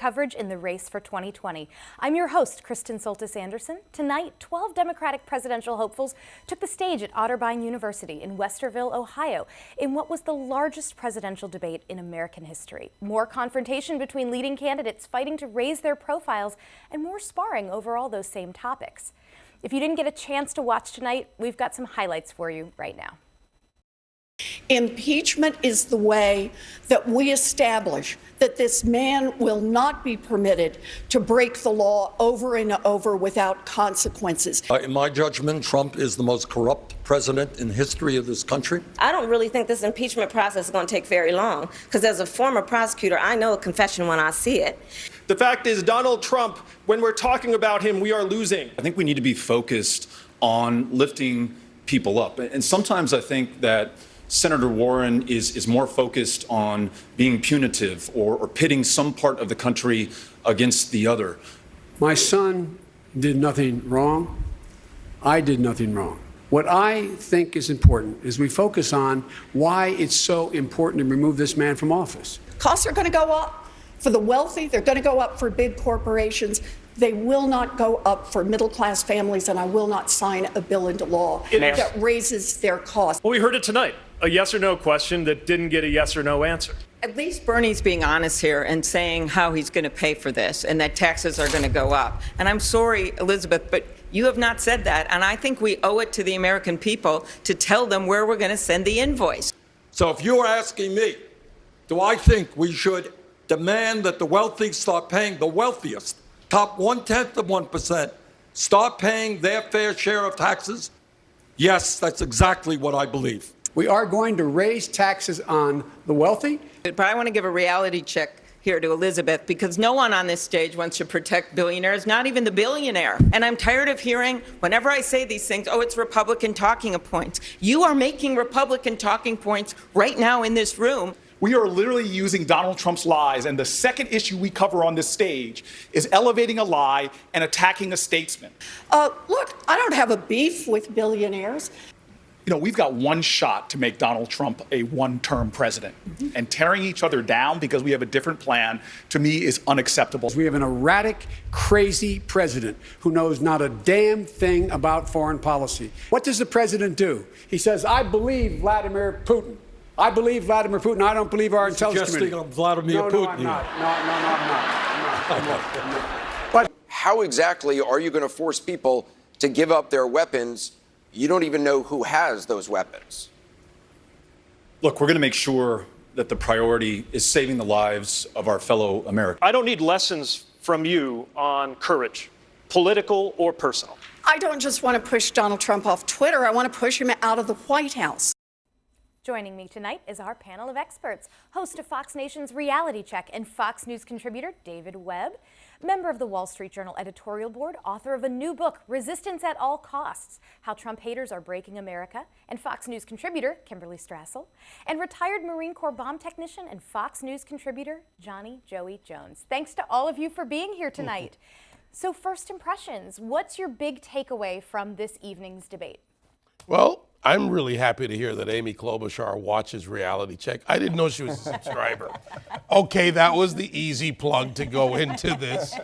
coverage in the race for 2020. I'm your host, Kristen Soltis-Anderson. Tonight, 12 Democratic presidential hopefuls took the stage at Otterbein University in Westerville, Ohio, in what was the largest presidential debate in American history. More confrontation between leading candidates fighting to raise their profiles and more sparring over all those same topics. If you didn't get a chance to watch tonight, we've got some highlights for you right now. Impeachment is the way that we establish that this man will not be permitted to break the law over and over without consequences. In my judgment, Trump is the most corrupt president in the history of this country. I don't really think this impeachment process is going to take very long, because as a former prosecutor, I know a confession when I see it. The fact is, Donald Trump, when we're talking about him, we are losing. I think we need to be focused on lifting people up. And sometimes I think that Senator Warren is more focused on being punitive or pitting some part of the country against the other. My son did nothing wrong. I did nothing wrong. What I think is important is we focus on why it's so important to remove this man from office. Costs are going to go up for the wealthy. They're going to go up for big corporations. They will not go up for middle-class families, and I will not sign a bill into law that raises their costs. Well, we heard it tonight, a yes or no question that didn't get a yes or no answer. At least Bernie's being honest here and saying how he's going to pay for this and that taxes are going to go up. And I'm sorry, Elizabeth, but you have not said that. And I think we owe it to the American people to tell them where we're going to send the invoice. So if you're asking me, do I think we should demand that the wealthy start paying, the wealthiest, top 0.1%, start paying their fair share of taxes? Yes, that's exactly what I believe. We are going to raise taxes on the wealthy. But I want to give a reality check here to Elizabeth, because no one on this stage wants to protect billionaires, not even the billionaire. And I'm tired of hearing, whenever I say these things, oh, it's Republican talking points. You are making Republican talking points right now in this room. We are literally using Donald Trump's lies, and the second issue we cover on this stage is elevating a lie and attacking a statesman. Look, I don't have a beef with billionaires. You know, we've got one shot to make Donald Trump a one-term president, and tearing each other down because we have a different plan, to me, is unacceptable. We have an erratic, crazy president who knows not a damn thing about foreign policy. What does the president do? He says, I believe Vladimir Putin. I believe Vladimir Putin. I don't believe our intelligence community. Suggesting Vladimir Putin. No, I'm not. I'm not. But how exactly are you going to force people to give up their weapons? You don't even know who has those weapons. Look, we're going to make sure that the priority is saving the lives of our fellow Americans. I don't need lessons from you on courage, political or personal. I don't just want to push Donald Trump off Twitter. I want to push him out of the White House. Joining me tonight is our panel of experts, host of Fox Nation's Reality Check and Fox News contributor David Webb, member of the Wall Street Journal editorial board, author of a new book, Resistance at All Costs, How Trump Haters Are Breaking America, and Fox News contributor Kimberly Strassel, and retired Marine Corps bomb technician and Fox News contributor Johnny Joey Jones. Thanks to all of you for being here tonight. So first impressions, what's your big takeaway from this evening's debate? Well, I'm really happy to hear that Amy Klobuchar watches Reality Check. I didn't know she was a subscriber. Okay, that was the easy plug to go into this.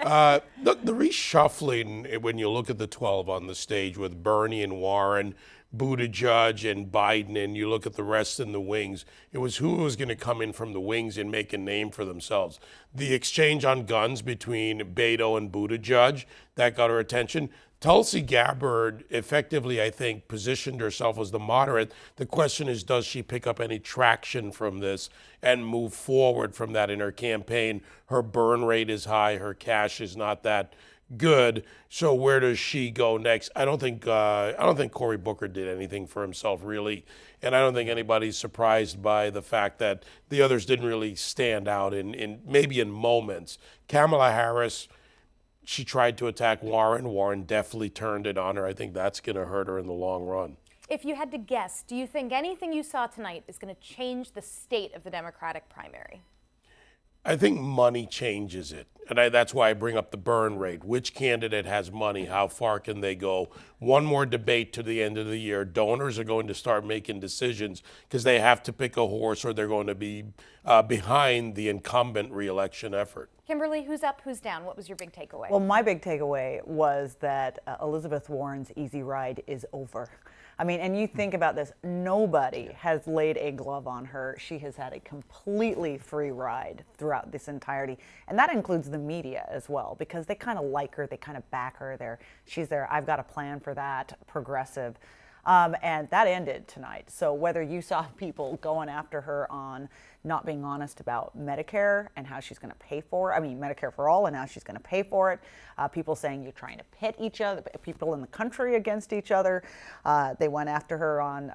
The reshuffling, when you look at the 12 on the stage with Bernie and Warren, Buttigieg and Biden, and you look at the rest in the wings, it was who was going to come in from the wings and make a name for themselves. The exchange on guns between Beto and Buttigieg, that got her attention. Tulsi Gabbard effectively, I think, positioned herself as the moderate. The question is, does she pick up any traction from this and move forward from that in her campaign? Her burn rate is high. Her cash is not that good. So where does she go next? I don't think Cory Booker did anything for himself, really. And I don't think anybody's surprised by the fact that the others didn't really stand out in maybe in moments. Kamala Harris, she tried to attack Warren. Warren definitely turned it on her. I think that's going to hurt her in the long run. If you had to guess, do you think anything you saw tonight is going to change the state of the Democratic primary? I think money changes it. And that's why I bring up the burn rate. Which candidate has money? How far can they go? One more debate to the end of the year. Donors are going to start making decisions because they have to pick a horse or they're going to be behind the incumbent reelection effort. Kimberly, who's up, who's down? What was your big takeaway? Well, my big takeaway was that Elizabeth Warren's easy ride is over. I mean, and you think about this, nobody has laid a glove on her. She has had a completely free ride throughout this entirety. And that includes the media as well, because they kind of like her, they kind of back her. She's there, I've got a plan for that, progressive. And that ended tonight. So whether you saw people going after her on not being honest about Medicare and how she's going to pay for it, I mean, Medicare for all and how she's going to pay for it, people saying you're trying to pit each other, people in the country against each other. They went after her on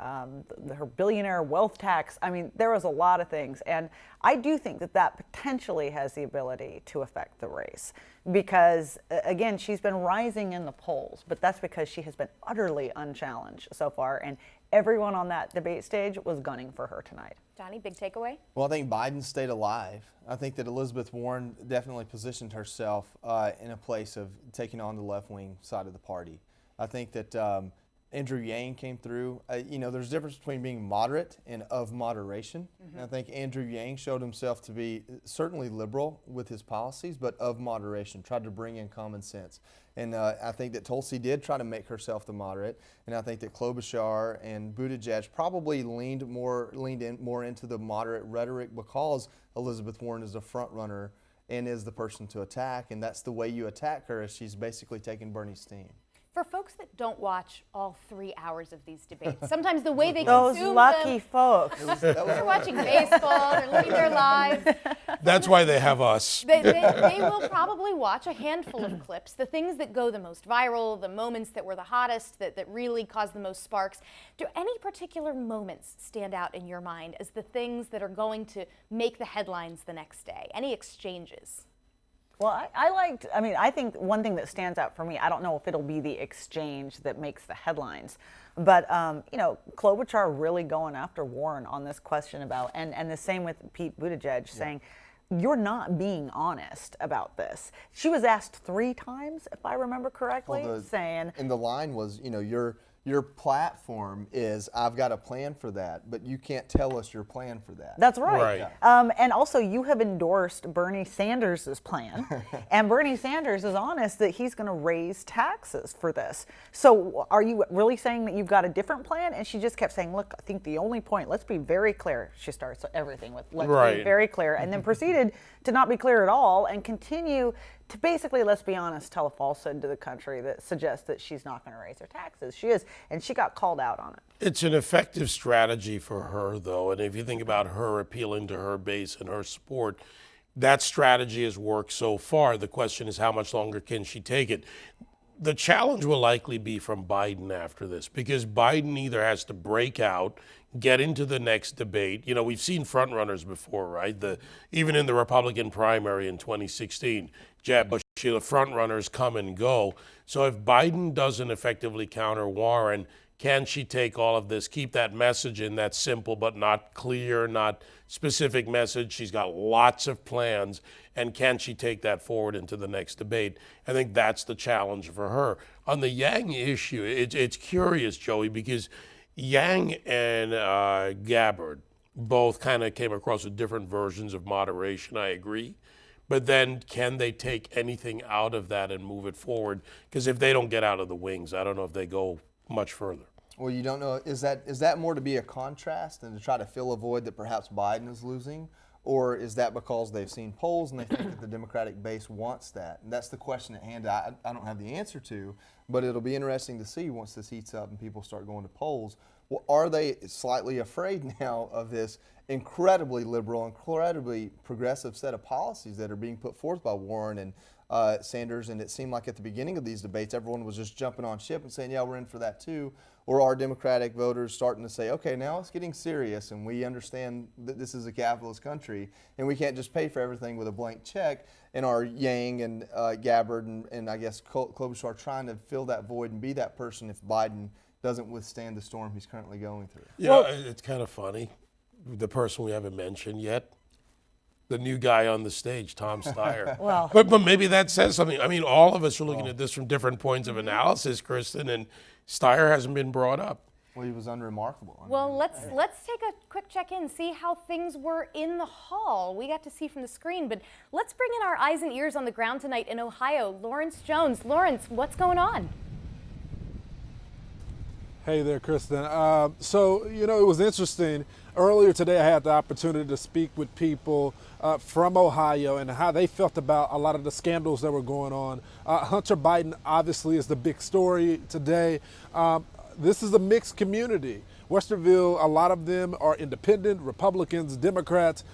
her billionaire wealth tax. I mean, there was a lot of things. And I do think that that potentially has the ability to affect the race because, again, she's been rising in the polls, but that's because she has been utterly unchallenged so far. And everyone on that debate stage was gunning for her tonight. Johnny, big takeaway? Well, I think Biden stayed alive. I think that Elizabeth Warren definitely positioned herself in a place of taking on the left-wing side of the party. I think that Andrew Yang came through. You know, there's a difference between being moderate and of moderation. Mm-hmm. And I think Andrew Yang showed himself to be certainly liberal with his policies, but of moderation, tried to bring in common sense. And I think that Tulsi did try to make herself the moderate. And I think that Klobuchar and Buttigieg probably leaned in more into the moderate rhetoric because Elizabeth Warren is a front runner and is the person to attack. And that's the way you attack her, is she's basically taking Bernie's steam. For folks that don't watch all 3 hours of these debates, sometimes the way they those consume lucky them, folks. they're watching baseball, they're living their lives. That's why they have us. They will probably watch a handful of clips, the things that go the most viral, the moments that were the hottest, that really caused the most sparks. Do any particular moments stand out in your mind as the things that are going to make the headlines the next day? Any exchanges? Well, I think one thing that stands out for me, I don't know if it'll be the exchange that makes the headlines, but, Klobuchar really going after Warren on this question about, and the same with Pete Buttigieg saying, you're not being honest about this. She was asked 3 times, if I remember correctly, saying. And the line was, your platform is, I've got a plan for that, but you can't tell us your plan for that. That's right. And also, you have endorsed Bernie Sanders' plan, and Bernie Sanders is honest that he's going to raise taxes for this. So are you really saying that you've got a different plan? And she just kept saying, look, I think the only point, let's be very clear. She starts everything with, let's be very clear, and then proceeded to not be clear at all and continue to basically, let's be honest, tell a falsehood to the country that suggests that she's not going to raise her taxes. She is, and she got called out on it. It's an effective strategy for her, though, and if you think about her appealing to her base and her support, that strategy has worked so far. The question is, how much longer can she take it? The challenge will likely be from Biden after this, because Biden either has to break out, get into the next debate. You know, we've seen front runners before, right? Even in the Republican primary in 2016, Jeb Bush, the front runners come and go. So if Biden doesn't effectively counter Warren, can she take all of this, keep that message in, that simple but not clear, not specific message? She's got lots of plans, and can she take that forward into the next debate? I think that's the challenge for her. On the Yang issue, it's curious, Joey, because Yang and Gabbard both kind of came across with different versions of moderation, I agree. But then can they take anything out of that and move it forward? Because if they don't get out of the wings, I don't know if they go much further. Well, you don't know, is that more to be a contrast and to try to fill a void that perhaps Biden is losing? Or is that because they've seen polls and they think that the Democratic base wants that? And that's the question at hand I don't have the answer to, but it'll be interesting to see once this heats up and people start going to polls. Well, are they slightly afraid now of this incredibly liberal, incredibly progressive set of policies that are being put forth by Warren and Sanders? And it seemed like at the beginning of these debates, everyone was just jumping on ship and saying, yeah, we're in for that too. Or are Democratic voters starting to say, okay, now it's getting serious and we understand that this is a capitalist country and we can't just pay for everything with a blank check? And are Yang and Gabbard and I guess Klobuchar trying to fill that void and be that person if Biden doesn't withstand the storm he's currently going through? Yeah, it's kind of funny. The person we haven't mentioned yet, the new guy on the stage, Tom Steyer. Well, but maybe that says something. I mean, all of us are looking at this from different points of analysis, Kristen, and Steyer hasn't been brought up. Well, he was unremarkable. I mean, Well, let's take a quick check-in, see how things were in the hall. We got to see from the screen, but let's bring in our eyes and ears on the ground tonight in Ohio. Lawrence Jones. Lawrence, what's going on? Hey there, Kristen. So, it was interesting. Earlier today, I had the opportunity to speak with people from Ohio and how they felt about a lot of the scandals that were going on. Hunter Biden obviously is the big story today. This is a mixed community. Westerville, a lot of them are independent, Republicans, Democrats.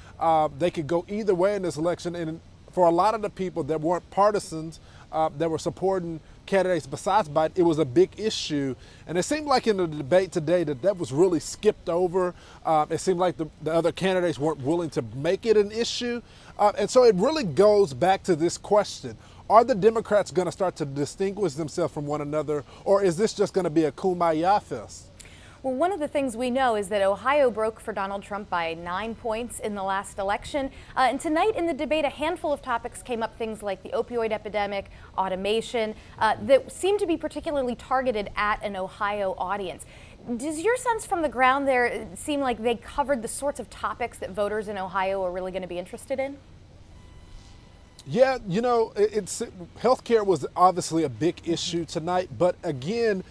They could go either way in this election. And for a lot of the people that weren't partisans, that were supporting candidates besides Biden, it was a big issue. And it seemed like in the debate today that was really skipped over. It seemed like the other candidates weren't willing to make it an issue. And so it really goes back to this question. Are the Democrats going to start to distinguish themselves from one another, or is this just going to be a kumbaya fest? Well, one of the things we know is that Ohio broke for Donald Trump by 9 points in the last election. And tonight in the debate, a handful of topics came up, things like the opioid epidemic, automation, that seem to be particularly targeted at an Ohio audience. Does your sense from the ground there seem like they covered the sorts of topics that voters in Ohio are really going to be interested in? Yeah, healthcare was obviously a big issue tonight, but again,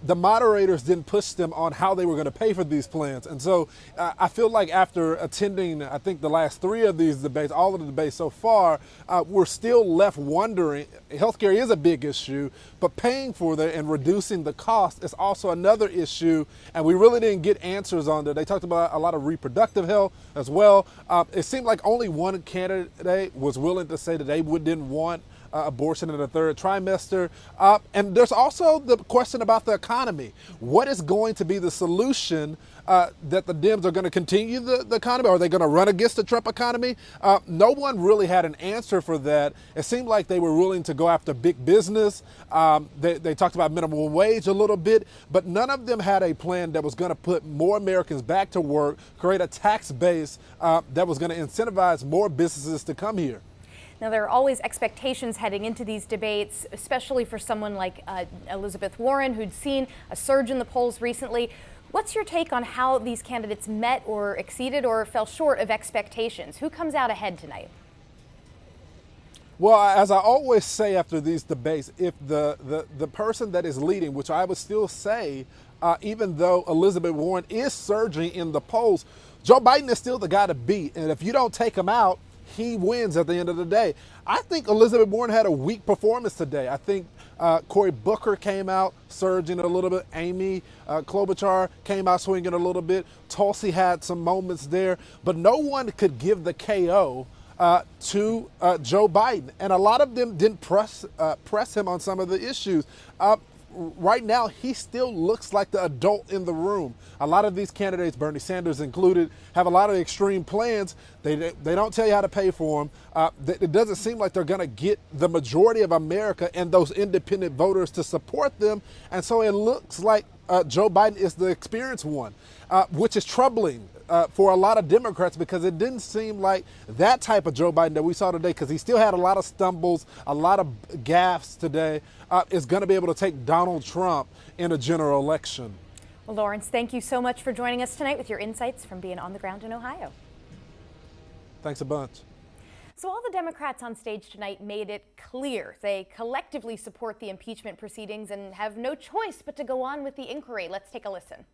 the moderators didn't push them on how they were going to pay for these plans. And so I feel like after attending, I think the last 3 of these debates, all of the debates so far, we're still left wondering. Healthcare is a big issue, but paying for that and reducing the cost is also another issue. And we really didn't get answers on that. They talked about a lot of reproductive health as well. It seemed like only one candidate was willing to say that they didn't want abortion in the 3rd trimester. And there's also the question about the economy. What is going to be the solution that the Dems are going to continue the economy? Are they going to run against the Trump economy? No one really had an answer for that. It seemed like they were willing to go after big business. They talked about minimum wage a little bit, but none of them had a plan that was going to put more Americans back to work, create a tax base that was going to incentivize more businesses to come here. Now, there are always expectations heading into these debates, especially for someone like Elizabeth Warren, who'd seen a surge in the polls recently. What's your take on how these candidates met or exceeded or fell short of expectations? Who comes out ahead tonight? Well, as I always say after these debates, if the person that is leading, which I would still say, even though Elizabeth Warren is surging in the polls, Joe Biden is still the guy to beat. And if you don't take him out, he wins at the end of the day. I think Elizabeth Warren had a weak performance today. I think Cory Booker came out surging a little bit. Amy Klobuchar came out swinging a little bit. Tulsi had some moments there, but no one could give the KO to Joe Biden. And a lot of them didn't press him on some of the issues. Right now, he still looks like the adult in the room. A lot of these candidates, Bernie Sanders included, have a lot of extreme plans. They don't tell you how to pay for them. It doesn't seem like they're going to get the majority of America and those independent voters to support them. And so it looks like Joe Biden is the experienced one, which is troubling for a lot of Democrats, because it didn't seem like that type of Joe Biden that we saw today, because he still had a lot of stumbles, a lot of gaffes today, is going to be able to take Donald Trump in a general election. Well, Lawrence, thank you so much for joining us tonight with your insights from being on the ground in Ohio. Thanks a bunch. So all the Democrats on stage tonight made it clear they collectively support the impeachment proceedings and have no choice but to go on with the inquiry. Let's take a listen.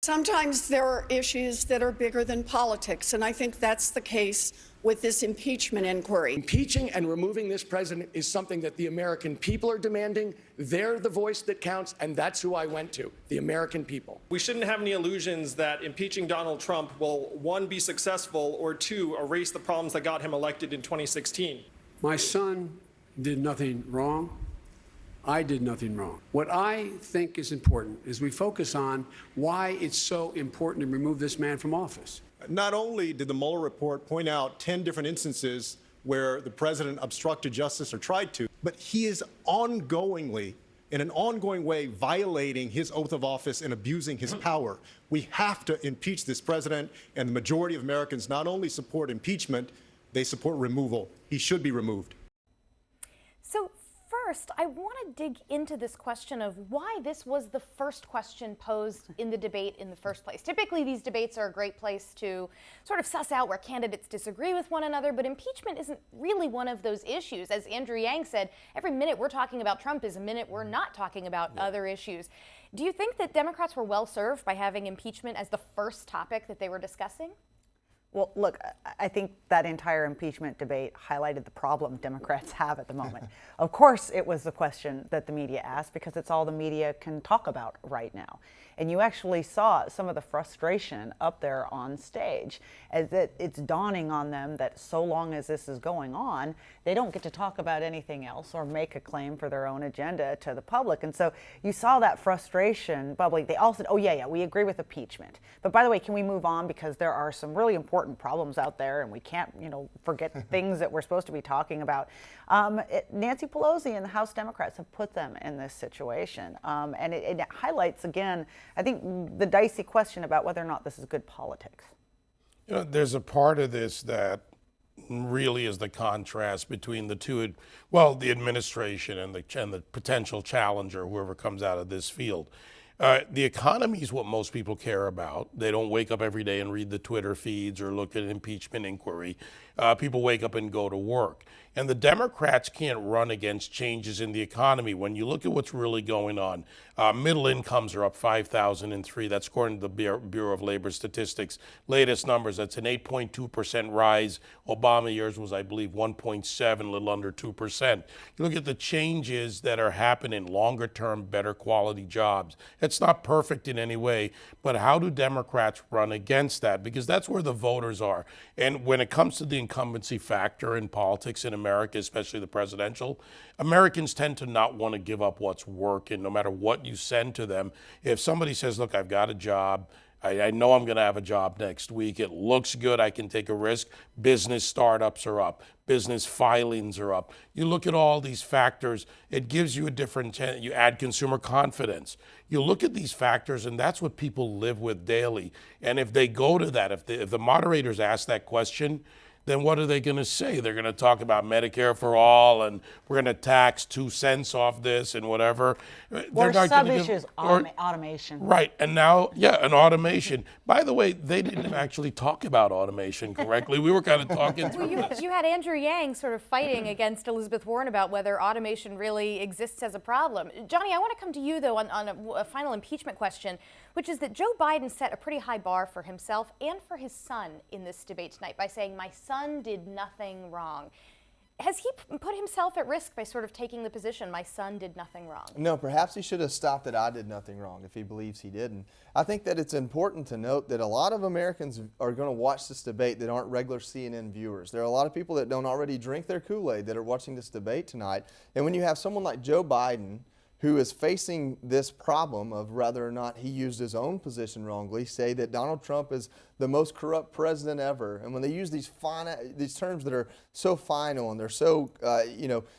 Sometimes there are issues that are bigger than politics, and I think that's the case with this impeachment inquiry. Impeaching and removing this president is something that the American people are demanding. They're the voice that counts, and that's who I went to, the American people. We shouldn't have any illusions that impeaching Donald Trump will, 1, be successful, or 2, erase the problems that got him elected in 2016. My son did nothing wrong. I did nothing wrong. What I think is important is we focus on why it's so important to remove this man from office. Not only did the Mueller report point out 10 different instances where the president obstructed justice or tried to, but he is ongoingly, in an ongoing way, violating his oath of office and abusing his power. We have to impeach this president, and the majority of Americans not only support impeachment, they support removal. He should be removed. So first, I want to dig into this question of why this was the first question posed in the debate in the first place. Typically, these debates are a great place to sort of suss out where candidates disagree with one another, but impeachment isn't really one of those issues. As Andrew Yang said, every minute we're talking about Trump is a minute we're not talking about other issues. Do you think that Democrats were well served by having impeachment as the first topic that they were discussing? Well, look, I think that entire impeachment debate highlighted the problem Democrats have at the moment. Of course, it was the question that the media asked because it's all the media can talk about right now. And you actually saw some of the frustration up there on stage as it's dawning on them that so long as this is going on, they don't get to talk about anything else or make a claim for their own agenda to the public. And so you saw that frustration bubbling. They all said, oh, yeah, we agree with impeachment. But by the way, can we move on because there are some really important problems out there and we can't, forget things that we're supposed to be talking about. Nancy Pelosi and the House Democrats have put them in this situation. And it highlights, again, I think the dicey question about whether or not this is good politics. There's a part of this that really is the contrast between the two, the administration and the potential challenger, whoever comes out of this field. The economy is what most people care about. They don't wake up every day and read the Twitter feeds or look at an impeachment inquiry. People wake up and go to work. And the Democrats can't run against changes in the economy. When you look at what's really going on, middle incomes are up 5,003. That's according to the Bureau of Labor Statistics. Latest numbers, that's an 8.2% rise. Obama years was, I believe, 1.7, a little under 2%. You look at the changes that are happening, longer term, better quality jobs. It's not perfect in any way, but how do Democrats run against that? Because that's where the voters are. And when it comes to the incumbency factor in politics in America, especially the presidential, Americans tend to not want to give up what's working, no matter what you send to them. If somebody says, look, I've got a job, I know I'm going to have a job next week, it looks good, I can take a risk, business startups are up, business filings are up. You look at all these factors, it gives you a different, you add consumer confidence. You look at these factors, and that's what people live with daily. And if they go to that, if the moderators ask that question, then what are they going to say? They're going to talk about Medicare for all, and we're going to tax 2 cents off this and whatever. Or sub-issues, automation. Right, and now, an automation. By the way, they didn't actually talk about automation correctly. We were kind of talking through this. You had Andrew Yang sort of fighting against Elizabeth Warren about whether automation really exists as a problem. Johnny, I want to come to you, though, on a final impeachment question, which is that Joe Biden set a pretty high bar for himself and for his son in this debate tonight by saying, my son did nothing wrong. Has he put himself at risk by sort of taking the position, my son did nothing wrong? No, perhaps he should have stopped at I did nothing wrong if he believes he didn't. I think that it's important to note that a lot of Americans are going to watch this debate that aren't regular CNN viewers. There are a lot of people that don't already drink their Kool-Aid that are watching this debate tonight. And when you have someone like Joe Biden, who is facing this problem of whether or not he used his own position wrongly, say that Donald Trump is the most corrupt president ever. And when they use these terms that are so final and they're so,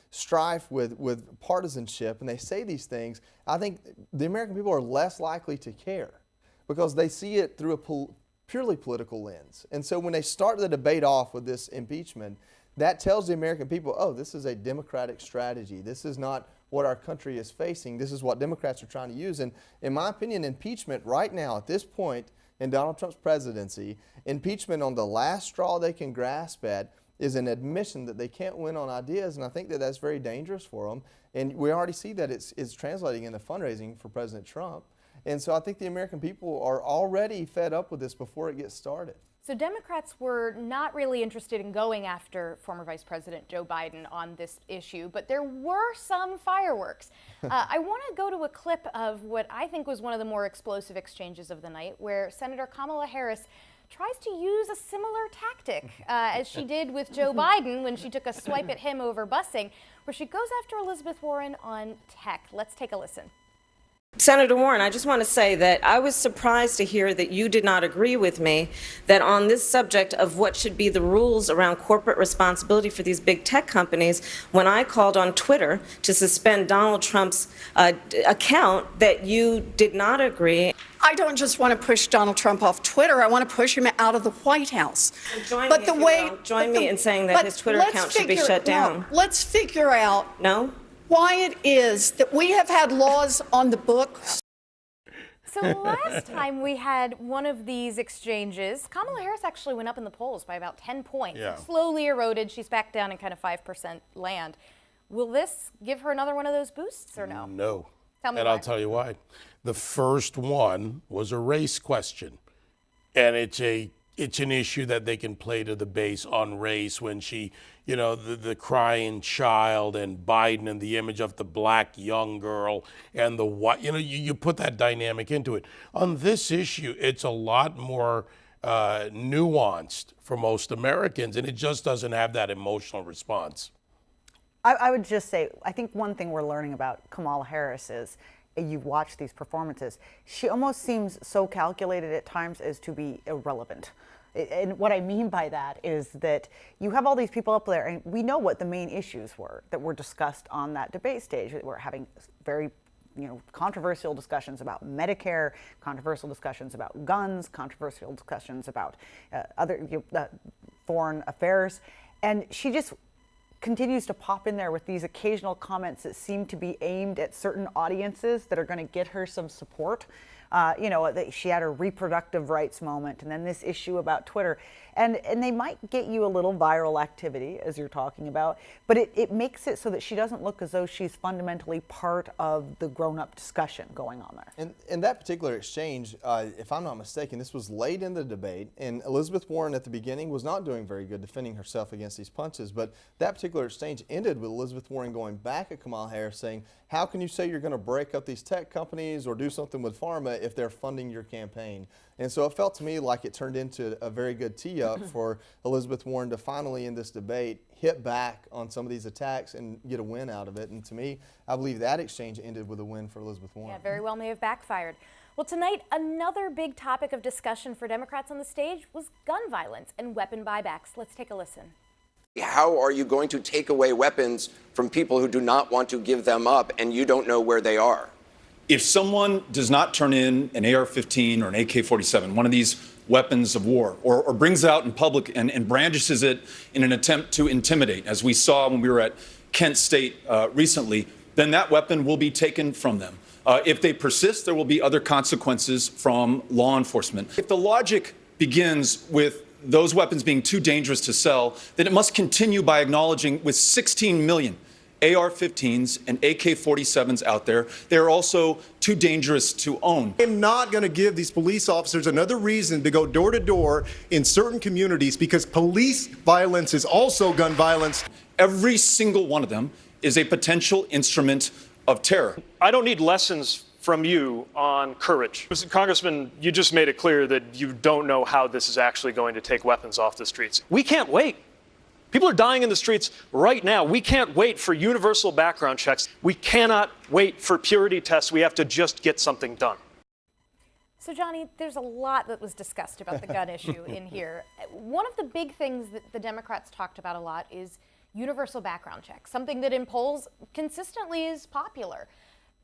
strife with partisanship, and they say these things, I think the American people are less likely to care because they see it through a purely political lens. And so when they start the debate off with this impeachment, that tells the American people, oh, this is a Democratic strategy. This is not what our country is facing. This is what Democrats are trying to use. And in my opinion, impeachment right now, at this point in Donald Trump's presidency, impeachment on the last straw they can grasp at is an admission that they can't win on ideas. And I think that that's very dangerous for them. And we already see that it's translating into fundraising for President Trump. And so I think the American people are already fed up with this before it gets started. So Democrats were not really interested in going after former Vice President Joe Biden on this issue, but there were some fireworks. I want to go to a clip of what I think was one of the more explosive exchanges of the night, where Senator Kamala Harris tries to use a similar tactic as she did with Joe Biden when she took a swipe at him over busing, where she goes after Elizabeth Warren on tech. Let's take a listen. Senator Warren, I just want to say that I was surprised to hear that you did not agree with me that on this subject of what should be the rules around corporate responsibility for these big tech companies, when I called on Twitter to suspend Donald Trump's account, that you did not agree. I don't just want to push Donald Trump off Twitter. I want to push him out of the White House. Join me in saying that his Twitter account should be shut down. Let's figure out. No? why it is that we have had laws on the books. So last time we had one of these exchanges, Kamala Harris actually went up in the polls by about 10 points. Yeah. Slowly eroded. She's back down in kind of 5% land. Will this give her another one of those boosts or no? No. Tell me and why. I'll tell you why. The first one was a race question. And it's an issue that they can play to the base on race when she, the crying child and Biden and the image of the black young girl and the white, you put that dynamic into it. On this issue, it's a lot more nuanced for most Americans, and it just doesn't have that emotional response. I would just say, I think one thing we're learning about Kamala Harris is, you watch these performances, she almost seems so calculated at times as to be irrelevant. And what I mean by that is that you have all these people up there, and we know what the main issues were that were discussed on that debate stage. We're having very controversial discussions about Medicare, controversial discussions about guns, controversial discussions about other foreign affairs. And she just continues to pop in there with these occasional comments that seem to be aimed at certain audiences that are going to get her some support. She had her reproductive rights moment, and then this issue about Twitter. And they might get you a little viral activity, as you're talking about, but it makes it so that she doesn't look as though she's fundamentally part of the grown-up discussion going on there. And in that particular exchange, if I'm not mistaken, this was late in the debate, and Elizabeth Warren at the beginning was not doing very good defending herself against these punches, but that particular exchange ended with Elizabeth Warren going back at Kamala Harris saying, how can you say you're going to break up these tech companies or do something with pharma if they're funding your campaign? And so it felt to me like it turned into a very good tee-up for Elizabeth Warren to finally, in this debate, hit back on some of these attacks and get a win out of it. And to me, I believe that exchange ended with a win for Elizabeth Warren. Yeah, very well may have backfired. Well, tonight, another big topic of discussion for Democrats on the stage was gun violence and weapon buybacks. Let's take a listen. How are you going to take away weapons from people who do not want to give them up and you don't know where they are? If someone does not turn in an AR-15 or an AK-47, one of these weapons of war, or brings it out in public and brandishes it in an attempt to intimidate, as we saw when we were at Kent State recently, then that weapon will be taken from them. If they persist, there will be other consequences from law enforcement. If the logic begins with those weapons being too dangerous to sell, then it must continue by acknowledging with 16 million AR-15s and AK-47s out there, they're also too dangerous to own. I'm not going to give these police officers another reason to go door to door in certain communities because police violence is also gun violence. Every single one of them is a potential instrument of terror. I don't need lessons from you on courage. Congressman, you just made it clear that you don't know how this is actually going to take weapons off the streets. We can't wait. People are dying in the streets right now. We can't wait for universal background checks. We cannot wait for purity tests. We have to just get something done. So, Johnny, there's a lot that was discussed about the gun issue in here. One of the big things that the Democrats talked about a lot is universal background checks, something that in polls consistently is popular.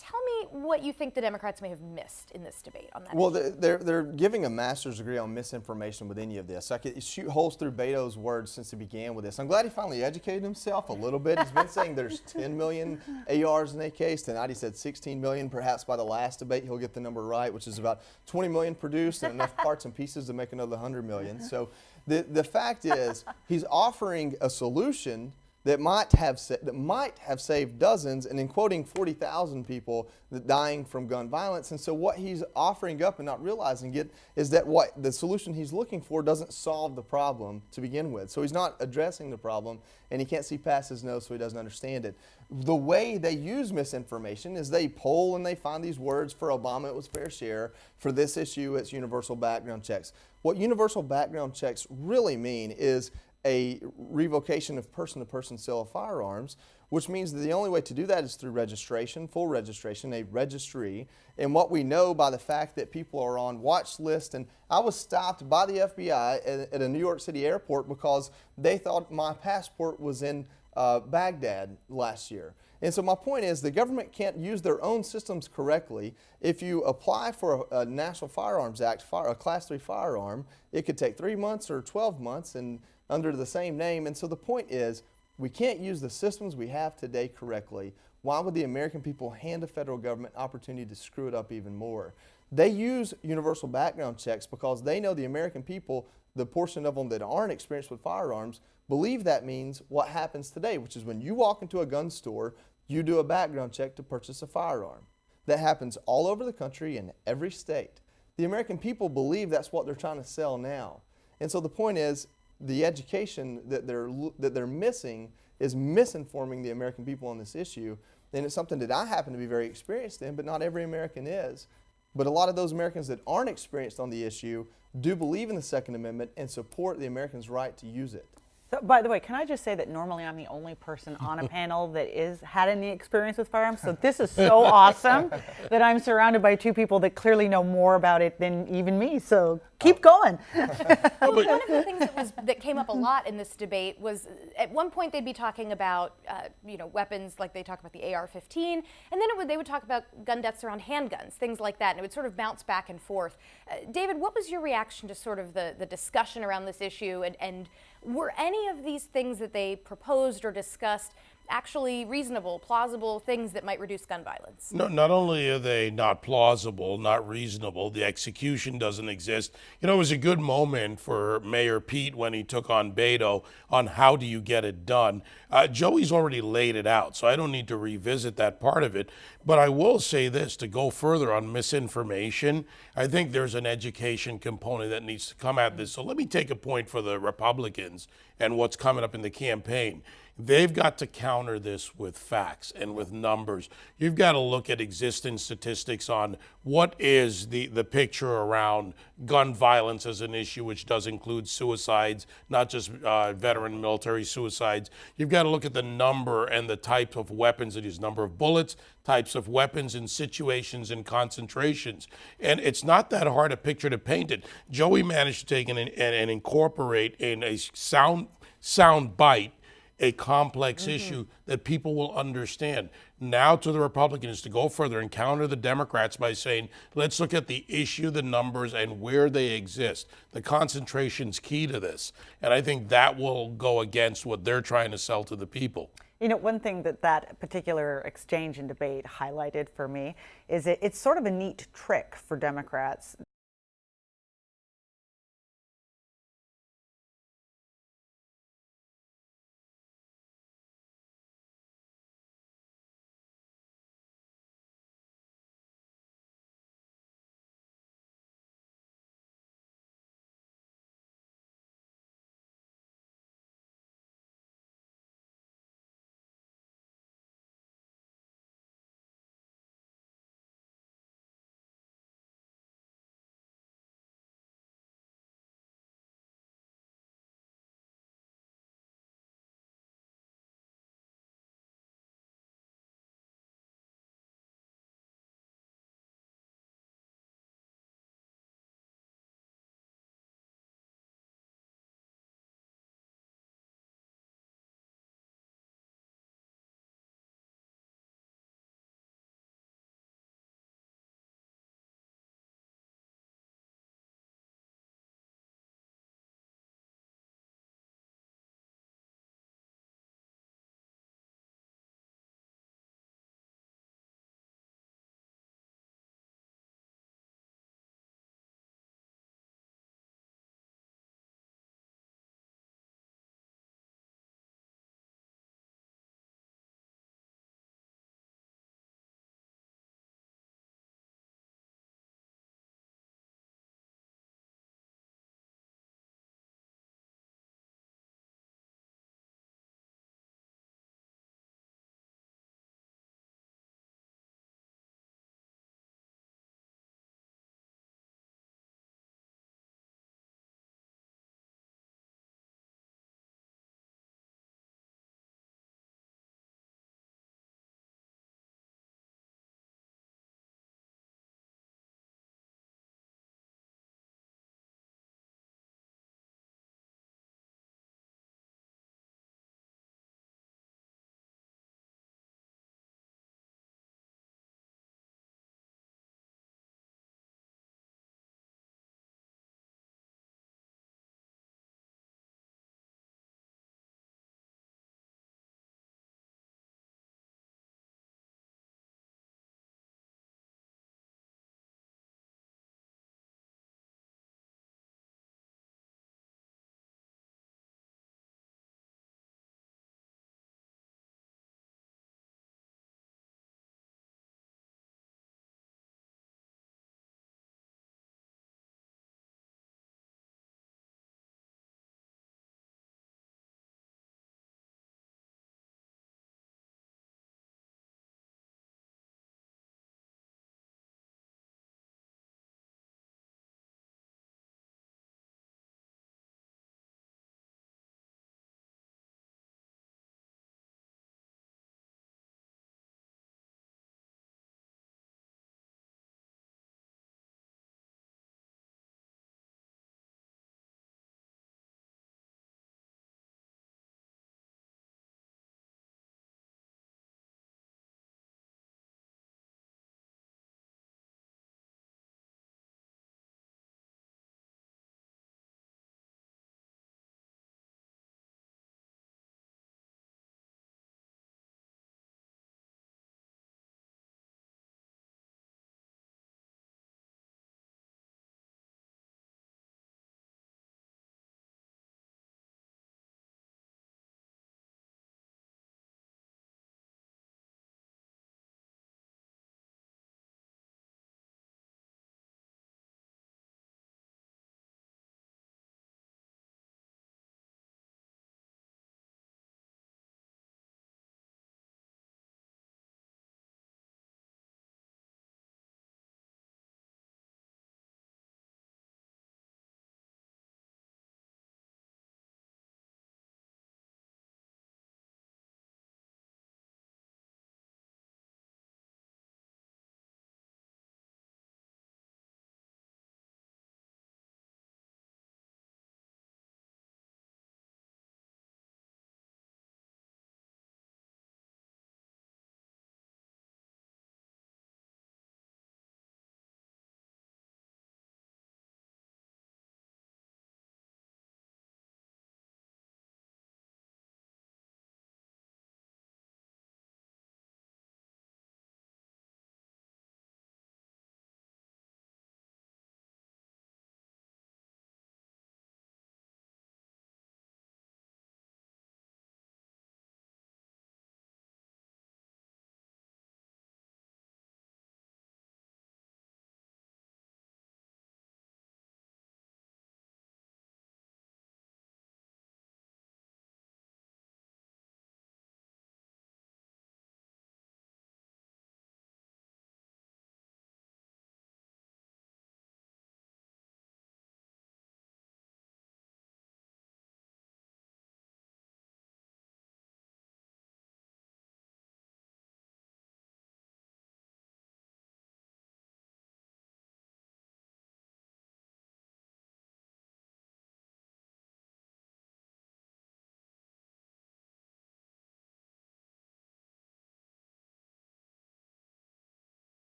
Tell me what you think the Democrats may have missed in this debate on that Well, issue. they're giving a master's degree on misinformation with any of this. I could shoot holes through Beto's words since he began with this. I'm glad he finally educated himself a little bit. He's been saying there's 10 million ARs and AKs. Tonight he said 16 million. Perhaps by the last debate he'll get the number right, which is about 20 million produced and enough parts and pieces to make another 100 million. So the fact is he's offering a solution that might have saved dozens, and in quoting 40,000 people dying from gun violence. And so what he's offering up and not realizing it is that what the solution he's looking for doesn't solve the problem to begin with. So he's not addressing the problem, and he can't see past his nose, so he doesn't understand it. The way they use misinformation is they poll and they find these words. For Obama, it was fair share. For this issue, it's universal background checks. What universal background checks really mean is a revocation of person-to-person sale of firearms, which means that the only way to do that is through registration, full registration, a registry. And what we know by the fact that people are on watch lists, and I was stopped by the FBI at a New York City airport because they thought my passport was in Baghdad last year. And so my point is the government can't use their own systems correctly. If you apply for a National Firearms Act, a Class 3 firearm, it could take 3 months or 12 months and under the same name. And so the point is we can't use the systems we have today correctly, why would the American people hand the federal government opportunity to screw it up even more? They use universal background checks because they know the American people, the portion of them that aren't experienced with firearms, believe that means what happens today, which is when you walk into a gun store, you do a background check to purchase a firearm. That happens all over the country in every state. The American people believe that's what they're trying to sell now. And so the point is, the education that they're missing is misinforming the American people on this issue. And it's something that I happen to be very experienced in, but not every American is. But a lot of those Americans that aren't experienced on the issue do believe in the Second Amendment and support the Americans' right to use it. So, by the way, can I just say that normally I'm the only person on a panel that had any experience with firearms. So this is so awesome that I'm surrounded by two people that clearly know more about it than even me. So keep going. Well, one of the things that came up a lot in this debate was at one point they'd be talking about weapons, like they talk about the AR-15, and then they would talk about gun deaths around handguns, things like that, and it would sort of bounce back and forth. David, what was your reaction to sort of the discussion around this issue, and were any of these things that they proposed or discussed actually reasonable, plausible things that might reduce gun violence? No, not only are they not plausible, not reasonable, the execution doesn't exist. It was a good moment for Mayor Pete when he took on Beto on how do you get it done. Joey's already laid it out, so I don't need to revisit that part of it. But I will say this, to go further on misinformation, I think there's an education component that needs to come at this. So let me take a point for the Republicans and what's coming up in the campaign. They've got to counter this with facts and with numbers. You've got to look at existing statistics on what is the picture around gun violence as an issue, which does include suicides, not just veteran military suicides. You've got to look at the number and the type of weapons it is, number of bullets, types of weapons and situations and concentrations. And it's not that hard a picture to paint it. Joey managed to take and incorporate in a sound bite a complex issue that people will understand. Now to the Republicans to go further and counter the Democrats by saying, let's look at the issue, the numbers, and where they exist. The concentration's key to this. And I think that will go against what they're trying to sell to the people. One thing that particular exchange and debate highlighted for me is it's sort of a neat trick for Democrats